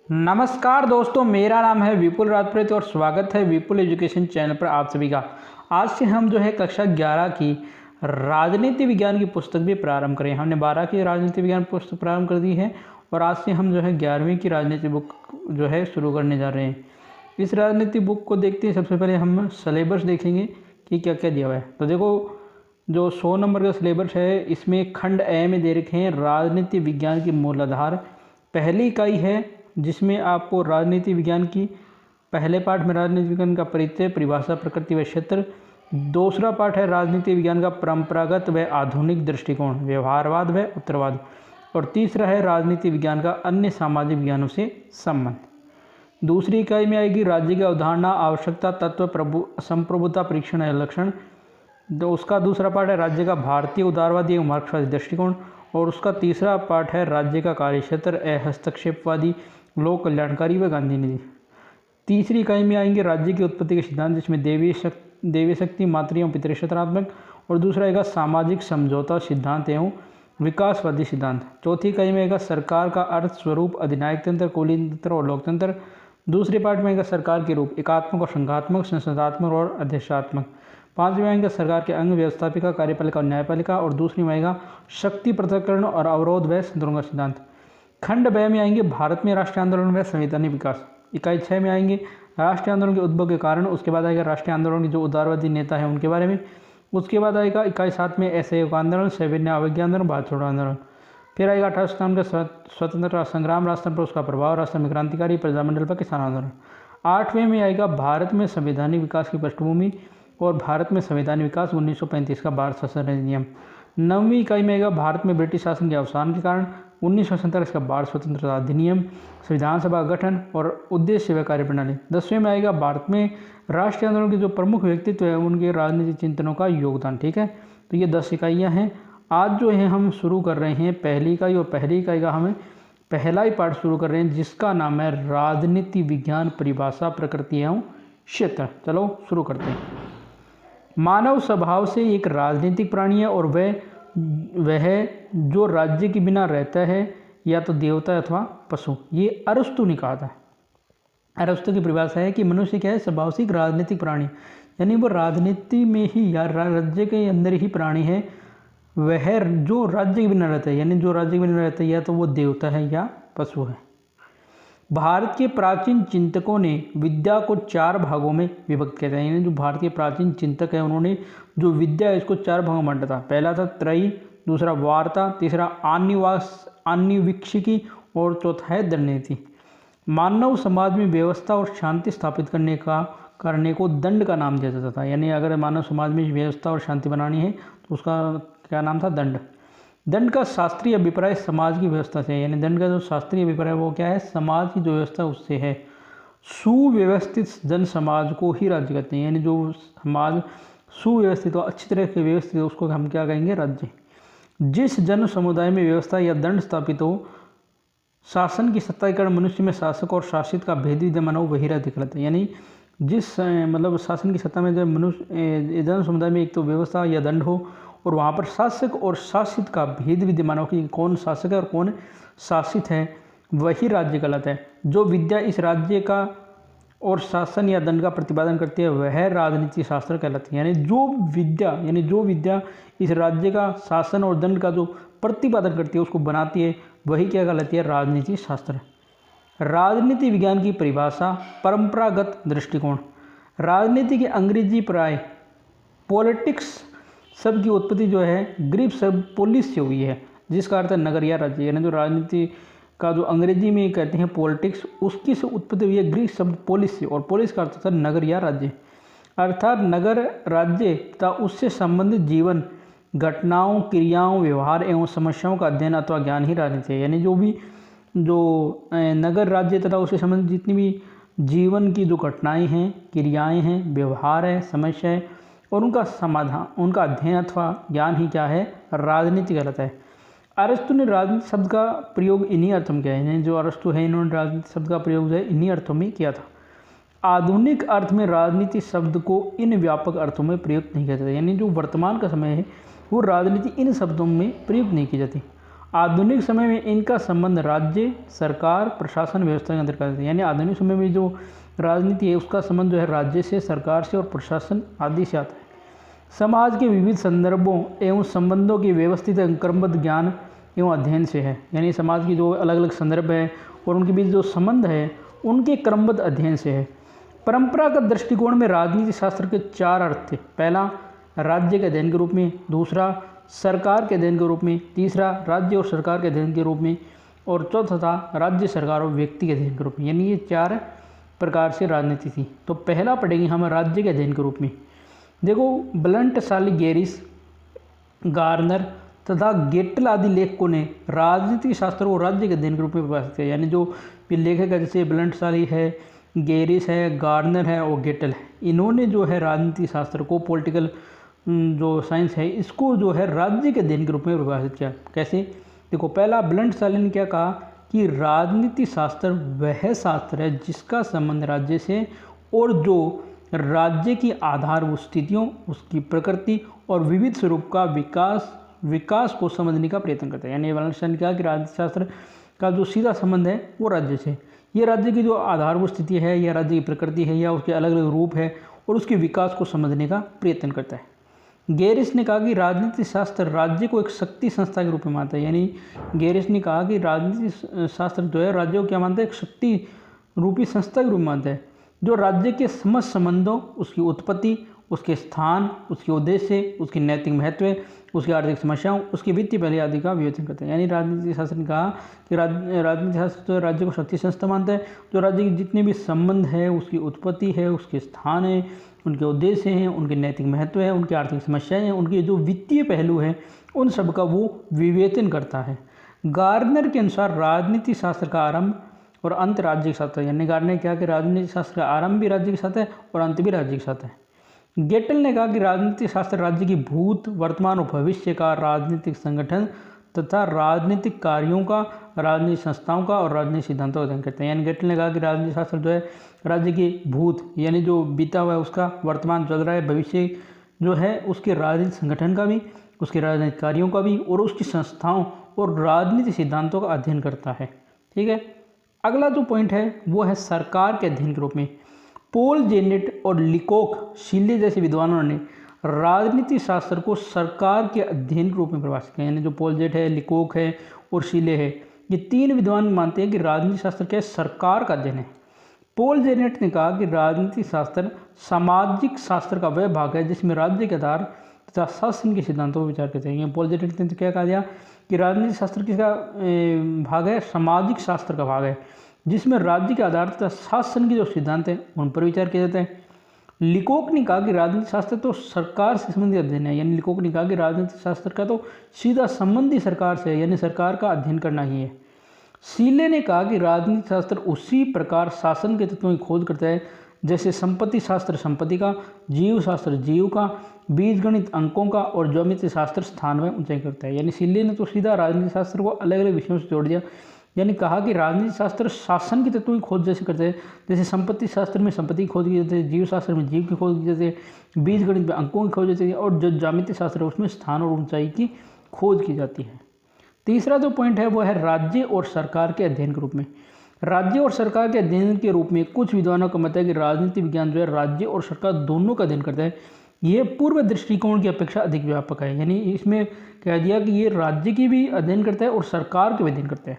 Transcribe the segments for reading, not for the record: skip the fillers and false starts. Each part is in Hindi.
नमस्कार दोस्तों, मेरा नाम है विपुल राजपूत और स्वागत है विपुल एजुकेशन चैनल पर आप सभी का। आज से हम जो है कक्षा 11 की राजनीति विज्ञान की पुस्तक भी प्रारंभ करें। हमने 12 की राजनीति विज्ञान पुस्तक प्रारंभ कर दी है और आज से हम जो है 11वीं की राजनीति बुक जो है शुरू करने जा रहे हैं। इस राजनीति बुक को देखते हैं, सबसे पहले हम सिलेबस देखेंगे कि क्या क्या दिया हुआ है। तो देखो, जो 100 नंबर का सिलेबस है इसमें खंड ए में दे रखे हैं राजनीति विज्ञान की मूलाधार। पहली इकाई है जिसमें आपको राजनीति विज्ञान की पहले पाठ में राजनीति विज्ञान का परिचय, परिभाषा, प्रकृति व क्षेत्र। दूसरा पाठ है राजनीति विज्ञान का परंपरागत व आधुनिक दृष्टिकोण, व्यवहारवाद व उत्तरवाद। और तीसरा है राजनीति विज्ञान का अन्य सामाजिक विज्ञानों से संबंध। दूसरी इकाई में आएगी राज्य की अवधारणा, आवश्यकता, तत्व, संप्रभुता, परीक्षण या लक्षण। उसका दूसरा पाठ है राज्य का भारतीय उदारवादी एवं मार्क्सवादी दृष्टिकोण। और उसका तीसरा पाठ है राज्य का कार्यक्षेत्र, हस्तक्षेपवादी, लोक कल्याणकारी व गांधी नीति। तीसरी इकाई में आएंगे राज्य की उत्पत्ति के सिद्धांत, जिसमें देवी शक्ति, मातृ एवं पितृक्षेत्रात्मक। और दूसरा आएगा सामाजिक समझौता सिद्धांत एवं विकासवादी सिद्धांत। चौथी इकाई में आएगा सरकार का अर्थ, स्वरूप, अधिनायक तंत्र, कुलीन तंत्र और लोकतंत्र। दूसरे पार्ट में आएगा सरकार के रूप, एकात्मक और संघात्मक, संसदात्मक और अध्यक्षात्मक। पांचवें में आएगा सरकार के अंग, व्यवस्थापिका, कार्यपालिका और न्यायपालिका। और दूसरी में आएगा शक्ति पृथक्करण और अवरोध व संतुलन का सिद्धांत। खंड ब में आएंगे भारत में राष्ट्रीय आंदोलन व संवैधानिक विकास। इकाई 6 में आएंगे राष्ट्रीय आंदोलन के उद्भव के कारण। उसके बाद आएगा राष्ट्रीय आंदोलन के जो उदारवादी नेता हैं उनके बारे में। उसके बाद आएगा इकाई 7 में असहयोग आंदोलन, सविनय अवज्ञा आंदोलन, भारत छोड़ो आंदोलन। फिर आएगा 18 सितंबर का स्वतंत्रता संग्राम, राजस्थान पर उसका प्रभाव, राजस्थान में क्रांतिकारी, प्रजामंडल पर किसान आंदोलन। 8वें में आएगा भारत में संवैधानिक विकास की पृष्ठभूमि और भारत में संवैधानिक विकास 1935 का भारत शासन अधिनियम। 9वीं इकाई में आएगा भारत में ब्रिटिश शासन के अवसान के कारण 1947 का भारत स्वतंत्रता अधिनियम, संविधान सभा गठन और उद्देश्य व कार्यप्रणाली। 10वें में आएगा भारत में राष्ट्रीय आंदोलन के जो प्रमुख व्यक्तित्व है उनके राजनीतिक चिंतनों का योगदान। ठीक है, तो ये 10 इकाइयाँ हैं। आज जो है हम शुरू कर रहे हैं पहली इकाई, और पहली इकाई का हमें पहला ही पाठ शुरू कर रहे हैं जिसका नाम है राजनीति विज्ञान, परिभाषा, प्रकृति एवं क्षेत्र। चलो शुरू करते हैं। मानव स्वभाव से एक राजनीतिक प्राणी है और वह जो राज्य के बिना रहता है या तो देवता अथवा पशु। ये अरस्तु ने कहा था। अरस्तु की परिभाषा है कि मनुष्य क्या है, स्वभाव से एक राजनीतिक प्राणी, यानी वो राजनीति में ही या राज्य के अंदर ही प्राणी है। वह जो राज्य के बिना रहता है, यानी जो राज्य के बिना रहता है या तो वो देवता है या पशु है। भारत के प्राचीन चिंतकों ने विद्या को 4 भागों में विभक्त किया था। यानी जो भारत के प्राचीन चिंतक हैं उन्होंने जो विद्या है इसको 4 भागों में बांटा था। पहला था त्रयी, दूसरा वार्ता, तीसरा आन्वीक्षिकी और चौथा है दंडनीति। मानव समाज में व्यवस्था और शांति स्थापित करने को दंड का नाम दिया जाता था। यानी अगर मानव समाज में व्यवस्था और शांति बनानी है तो उसका क्या नाम था, दंड। दंड का शास्त्रीय अभिप्राय समाज की व्यवस्था से है। यानी दंड का जो शास्त्रीय अभिप्राय वो क्या है, समाज की जो व्यवस्था उससे है। सुव्यवस्थित जन समाज को ही राज्य कहते हैं। यानी जो समाज सुव्यवस्थित हो, अच्छी तरह से व्यवस्थित हो, उसको हम क्या कहेंगे, राज्य। जिस जन समुदाय में व्यवस्था या दंड स्थापित हो, शासन की सत्ता के कारण मनुष्य में शासक और शासित का भेद विद्यमान हो, वही राज्य कहलाता है। यानी जिस मतलब शासन की सत्ता में जब मनुष्य जन समुदाय में एक तो व्यवस्था या दंड हो और वहाँ पर शासक और शासित का भेद विद्यमान हो कि कौन शासक है और कौन शासित है, वही राज्य कहलाता है। जो विद्या इस राज्य का और शासन या दंड का प्रतिपादन करती है वह राजनीति शास्त्र कहलाती है। यानी जो विद्या इस राज्य का शासन और दंड का जो प्रतिपादन करती है, उसको बनाती है, वही क्या कहलाती है, राजनीति शास्त्र। राजनीति विज्ञान की परिभाषा, परंपरागत दृष्टिकोण। राजनीति के अंग्रेजी पर्याय पॉलिटिक्स शब्द की उत्पत्ति जो है ग्रीक शब्द पोलिस से हुई है, जिसका अर्थ है नगर या राज्य। यानी जो राजनीति का जो अंग्रेजी में कहते हैं पॉलिटिक्स, उसकी से उत्पत्ति हुई है ग्रीक शब्द पोलिस से, और पोलिस का अर्थ था नगर या राज्य। अर्थात नगर, राज्य तथा उससे संबंधित जीवन, घटनाओं, क्रियाओं, व्यवहार एवं समस्याओं का अध्ययन अथवा ज्ञान ही राजनीति है। यानी जो नगर, राज्य तथा उससे संबंधित जितनी भी जीवन की जो घटनाएँ हैं, क्रियाएँ हैं, व्यवहार है, समस्या है और उनका समाधान, उनका अध्ययन अथवा ज्ञान ही क्या है, राजनीति कहलाता है। अरस्तु ने राजनीति शब्द का प्रयोग इन्हीं अर्थों में किया है। यानी जो अरस्तु है इन्होंने राजनीति शब्द का प्रयोग जो है इन्हीं अर्थों में किया था। आधुनिक अर्थ में राजनीति शब्द को इन व्यापक अर्थों में प्रयुक्त नहीं किया जाता। यानी जो वर्तमान का समय है वो राजनीति इन शब्दों में प्रयुक्त नहीं की जाती। आधुनिक समय में इनका संबंध राज्य, सरकार, प्रशासन व्यवस्था के अंतर्गत है। यानी आधुनिक समय में जो राजनीति है उसका संबंध जो है राज्य से, सरकार से और प्रशासन आदि से आता है। समाज के विविध संदर्भों एवं संबंधों की व्यवस्थित एवं क्रमबद्ध ज्ञान एवं अध्ययन से है। यानी समाज की जो अलग अलग संदर्भ है और उनके बीच जो संबंध है उनके क्रमबद्ध अध्ययन से है। परंपरागत दृष्टिकोण में राजनीति शास्त्र के 4 अर्थ थे। पहला राज्य के अध्ययन के रूप में, दूसरा सरकार के अध्ययन के रूप में, तीसरा राज्य और सरकार के अध्ययन के रूप में, और चौथा था राज्य, सरकार और व्यक्ति के अध्ययन के रूप में। यानी ये 4 प्रकार से राजनीति थी। तो पहला पढ़ेंगे हम राज्य के अध्ययन के रूप में। देखो, ब्लंट, सालिगेरिस, गार्नर तथा गेटल आदि लेखकों ने राजनीतिक शास्त्र को राज्य के अध्ययन के रूप में परिभाषित किया। यानी जो लेखक है जैसे ब्लंट साली है, गेरिस है, गार्नर है और गेटल है, इन्होंने जो है राजनीतिक शास्त्र को, पॉलिटिकल जो साइंस है इसको जो है राज्य के अध्ययन के रूप में परिभाषित किया। कैसे? देखो, पहला ब्लंट साली ने क्या कहा कि राजनीति शास्त्र वह शास्त्र है जिसका संबंध राज्य से और जो राज्य की आधारभूत स्थितियों, उसकी प्रकृति और विविध स्वरूप का विकास को समझने का प्रयत्न करता है। यानी ब्लंट ने कहा कि राजनीति शास्त्र का जो सीधा संबंध है वो राज्य से, ये राज्य की जो आधारभूत स्थिति है या राज्य की प्रकृति है या उसके अलग अलग रूप है और उसके विकास को समझने का प्रयत्न करता है। गेरिस ने कहा कि राजनीति शास्त्र राज्य को एक शक्ति संस्था के रूप में मानता है। यानी गेरिस ने कहा कि राजनीति शास्त्र जो है राज्य को क्या मानता है? एक शक्ति रूपी संस्था के रूप में मानता है जो राज्य के समस्त संबंधों, उसकी उत्पत्ति, उसके स्थान, उसके उद्देश्य, उसकी नैतिक महत्व, उसकी आर्थिक समस्याओं, उसकी वित्तीय पहलू आदि का विवेचन करते हैं। यानी राजनीति शास्त्र ने कहा कि राजनीति शास्त्र जो राज्य को शक्ति संस्था मानता है जो राज्य के जितने भी संबंध है, उसकी उत्पत्ति है, उसके स्थान है, उनके उद्देश्य हैं, उनके नैतिक महत्व है, उनकी आर्थिक समस्याएं हैं, उनके जो वित्तीय पहलू हैं, उन सब का वो विवेचन करता है। गार्नर के अनुसार राजनीति शास्त्र का आरंभ और अंत राज्य के साथ है। यानी गार्नर ने कहा कि राजनीति शास्त्र का आरंभ भी राज्य के साथ है और अंत भी राज्य के साथ है। गेटल ने कहा कि राजनीतिक शास्त्र राज्य की भूत, वर्तमान और भविष्य का, राजनीतिक संगठन तथा राजनीतिक कार्यों का, राजनीतिक संस्थाओं का और राजनीतिक सिद्धांतों का अध्ययन करते हैं। यानी गेटल ने कहा कि राजनीतिक शास्त्र जो है राज्य की भूत यानी जो बीता हुआ है उसका, वर्तमान चल रहा है, भविष्य जो है उसके राजनीतिक संगठन का भी, उसके राजनीतिक कार्यों का भी और उसकी संस्थाओं और राजनीतिक सिद्धांतों का अध्ययन करता है। ठीक है। अगला जो पॉइंट है वो है सरकार के अध्ययन के रूप में। पोल जेनेट और लिकोक शीले जैसे विद्वानों ने राजनीति शास्त्र को सरकार के अध्ययन के रूप में परिभाषित किया। यानी जो पोल जेट है, लिकोक है और शीले है, ये 3 विद्वान मानते हैं कि राजनीति शास्त्र क्या है? सरकार का अध्ययन है। पोल जेनेट ने कहा कि राजनीति शास्त्र सामाजिक शास्त्र का वह भाग है जिसमें राज्य के आधार तथा शासन के सिद्धांतों पर विचार करते हैं। पोल जेनेट ने तो क्या कहा दिया कि राजनीति शास्त्र किसका भाग है? सामाजिक शास्त्र का भाग है जिसमें राज्य के आधार तथा शासन के जो सिद्धांत हैं उन पर विचार किया जाता है। लिकोक ने कहा कि राजनीति शास्त्र तो सरकार से संबंधित अध्ययन है। यानी लिकोक ने कहा कि राजनीति शास्त्र का तो सीधा संबंध ही सरकार से है, यानी सरकार का अध्ययन करना ही है। शीले ने कहा कि राजनीति शास्त्र उसी प्रकार शासन के तत्वों की खोज करता है जैसे संपत्ति शास्त्र संपत्ति का, जीव शास्त्र जीव का, बीजगणित अंकों का और ज्योमेट्री शास्त्र स्थान में ऊंचाई करता है। यानी शीले ने तो सीधा राजनीति शास्त्र को अलग अलग विषयों से जोड़ दिया। यानी कहा कि राजनीति शास्त्र शासन के तत्वों की खोज जैसे करते हैं, जैसे संपत्ति शास्त्र में संपत्ति की खोज की जाती है, जीव शास्त्र में जीव की खोज की जाती है, बीज गणित में अंकों की खोज जाती है और जो ज्यामितीय शास्त्र है उसमें स्थान और ऊंचाई की खोज की जाती है। तीसरा जो पॉइंट है वो है राज्य और सरकार के अध्ययन के रूप में। राज्य और सरकार के अध्ययन के रूप में कुछ विद्वानों का मत है कि राजनीति विज्ञान जो है राज्य और सरकार दोनों का अध्ययन करता है। ये पूर्व दृष्टिकोण की अपेक्षा अधिक व्यापक है। यानी इसमें कह दिया कि ये राज्य की भी अध्ययन करता है और सरकार के भी अध्ययन करता है।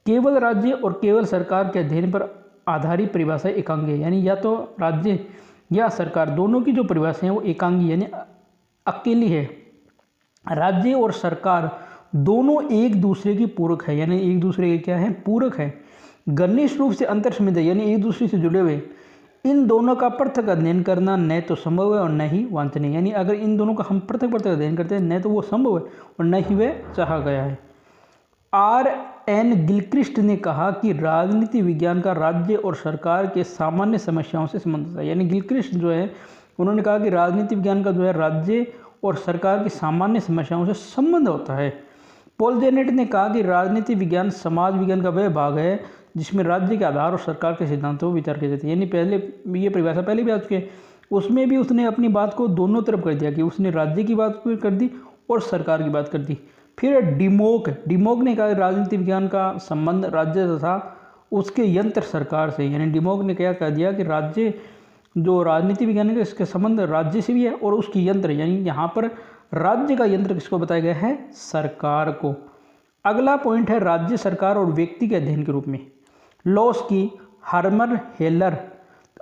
केवल राज्य और केवल सरकार के अध्ययन पर आधारित परिभाषा एकांगी है। यानी या तो राज्य या सरकार दोनों की जो परिभाषा है वो एकांगी यानी अकेली है। राज्य और सरकार दोनों एक दूसरे की पूरक है, यानी एक दूसरे के क्या है? पूरक है। घनिष्ठ रूप से अंतर संबंध है, यानी एक दूसरे से जुड़े हुए। इन दोनों का पृथक अध्ययन करना न तो संभव है और न ही वांछनीय। यानी अगर इन दोनों का हम पृथक पृथक अध्ययन करते हैं न तो वो संभव है और न ही वह चाहा गया है। R.N. गिलक्रिस्ट ने कहा कि राजनीति विज्ञान का राज्य और सरकार के सामान्य समस्याओं से संबंध होता है। यानी गिलक्रिस्ट जो है उन्होंने कहा कि राजनीति विज्ञान का जो है राज्य और सरकार की सामान्य समस्याओं से संबंध होता है। पोल जेनेट ने कहा कि राजनीति विज्ञान समाज विज्ञान का वह भाग है जिसमें राज्य के आधार और सरकार के सिद्धांतों पर विचार किया जाता है। यानी पहले ये परिभाषा पहले भी आ चुकी है, उसमें भी उसने अपनी बात को दोनों तरफ कर दिया कि उसने राज्य की बात कर दी और सरकार की बात कर दी। फिर डिमोक ने कहा राजनीति विज्ञान का संबंध राज्य तथा उसके यंत्र सरकार से, यानी डिमोक ने क्या कह दिया कि राज्य जो राजनीति विज्ञान है इसके संबंध राज्य से भी है और उसकी यंत्र, यानी यहाँ पर राज्य का यंत्र किसको बताया गया है, सरकार को। अगला पॉइंट है राज्य, सरकार और व्यक्ति के अध्ययन के रूप में। लॉस्की, हर्मन हेलर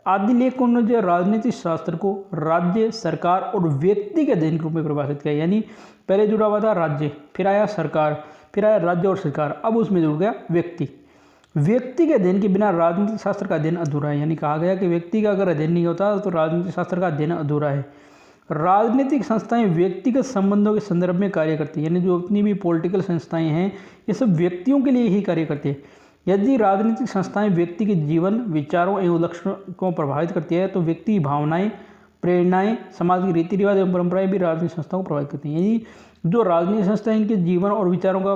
आदि लेखकों ने जो राजनीतिक शास्त्र को राज्य, सरकार और व्यक्ति के अध्ययन के रूप में परिभाषित किया। यानी पहले जुड़ा हुआ था राज्य, फिर आया सरकार, फिर आया राज्य और सरकार, अब उसमें जुड़ गया व्यक्ति। व्यक्ति के अध्ययन के बिना राजनीतिक शास्त्र का अध्ययन अधूरा है। यानी कहा गया कि व्यक्ति का अगर अध्ययन नहीं होता तो राजनीतिक शास्त्र का अध्ययन अधूरा है। राजनीतिक संस्थाएं व्यक्तिगत संबंधों के संदर्भ में कार्य करती हैं, यानी जो अपनी भी पॉलिटिकल संस्थाएं हैं ये सब व्यक्तियों के लिए ही कार्य करती है। यदि राजनीतिक संस्थाएं व्यक्ति के जीवन, विचारों एवं लक्ष्यों को प्रभावित करती है तो व्यक्ति की भावनाएं, प्रेरणाएं, समाज के रीति रिवाज एवं परंपराएं भी राजनीतिक संस्थाओं को प्रभावित करती हैं। यानी जो राजनीतिक संस्थाएं इनके जीवन और विचारों का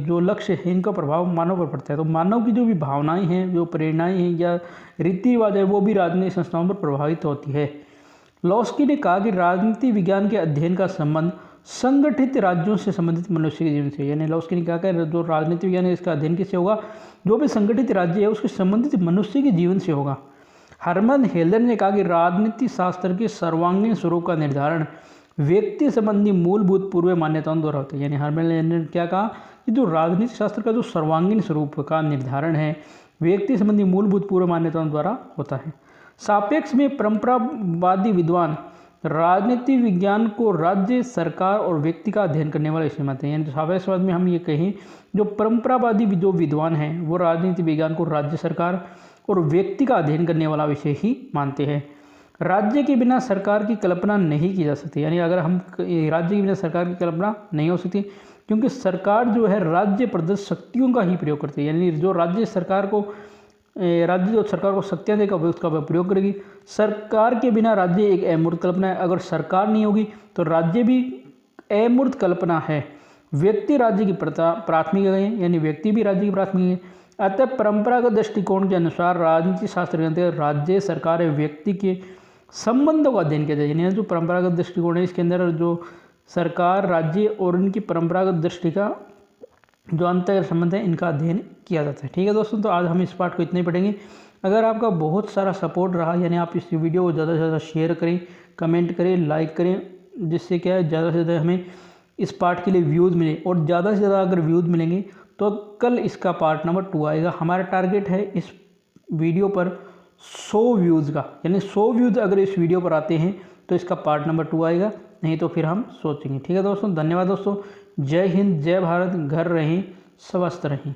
जो लक्ष्य है इनका प्रभाव मानव पर पड़ता है। तो मानव की जो भी भावनाएं हैं, जो प्रेरणाएं हैं या रीति रिवाज है वो भी राजनीतिक संस्थाओं पर प्रभावित होती है। लॉस्की ने कहा कि राजनीति विज्ञान के अध्ययन का संबंध संगठित राज्यों से संबंधित मनुष्य के जीवन से। यानी लॉस्की ने कहा कि जो राजनीति विज्ञान है इसका अध्ययन किससे होगा, जो भी संगठित राज्य है उसके संबंधित मनुष्य के जीवन से होगा। हर्मन हेलर ने कहा कि राजनीति शास्त्र के सर्वांगीण स्वरूप का निर्धारण व्यक्ति संबंधी मूलभूत पूर्व मान्यताओं द्वारा होता है। यानी हर्मन हेलर ने क्या कहा कि जो राजनीति शास्त्र का जो सर्वांगीण स्वरूप का निर्धारण है व्यक्ति संबंधी मूलभूत पूर्व मान्यताओं द्वारा होता है। सापेक्ष में परंपरावादी विद्वान राजनीति विज्ञान को राज्य, सरकार और व्यक्ति का अध्ययन करने वाला विषय मानते हैं। यानी सापेक्षवाद में हम ये कहें जो परंपरावादी जो विद्वान हैं वो राजनीति विज्ञान को राज्य, सरकार और व्यक्ति का अध्ययन करने वाला विषय ही मानते हैं। राज्य के बिना सरकार की कल्पना नहीं की जा सकती। यानी अगर हम राज्य के बिना सरकार की कल्पना नहीं हो सकती, क्योंकि सरकार जो है राज्य प्रदत्त शक्तियों का ही प्रयोग करती है। यानी जो राज्य सरकार को शक्तियाँ देगा उसका वह प्रयोग करेगी। सरकार के बिना राज्य एक अमूर्त कल्पना है, अगर सरकार नहीं होगी तो राज्य भी अमूर्त कल्पना है। व्यक्ति राज्य की प्राथमिक है, यानी व्यक्ति भी राज्य की प्राथमिक है। अतः परंपरागत दृष्टिकोण के अनुसार राजनीति शास्त्र के अंतर्गत राज्य, सरकार और व्यक्ति के संबंधों का अध्ययन किया जाए। यानी जो परंपरागत दृष्टिकोण है इसके अंदर जो सरकार, राज्य और उनकी परंपरागत दृष्टि का जो अंतर संबंध है इनका अध्ययन किया जाता है। ठीक है दोस्तों, तो आज हम इस पाठ को इतने ही पढ़ेंगे। अगर आपका बहुत सारा सपोर्ट रहा, यानी आप इस वीडियो को ज़्यादा से ज़्यादा शेयर करें, कमेंट करें, लाइक करें, जिससे क्या है ज़्यादा से ज़्यादा हमें इस पार्ट के लिए व्यूज़ मिले, और ज़्यादा से ज़्यादा अगर व्यूज़ मिलेंगे तो कल इसका पार्ट नंबर 2 आएगा। हमारा टारगेट है इस वीडियो पर 100 व्यूज़ का, यानी 100 व्यूज़ अगर इस वीडियो पर आते हैं तो इसका पार्ट नंबर 2 आएगा, नहीं तो फिर हम सोचेंगे। ठीक है दोस्तों, धन्यवाद दोस्तों। जय हिंद, जय भारत, घर रहें, स्वस्थ रहें।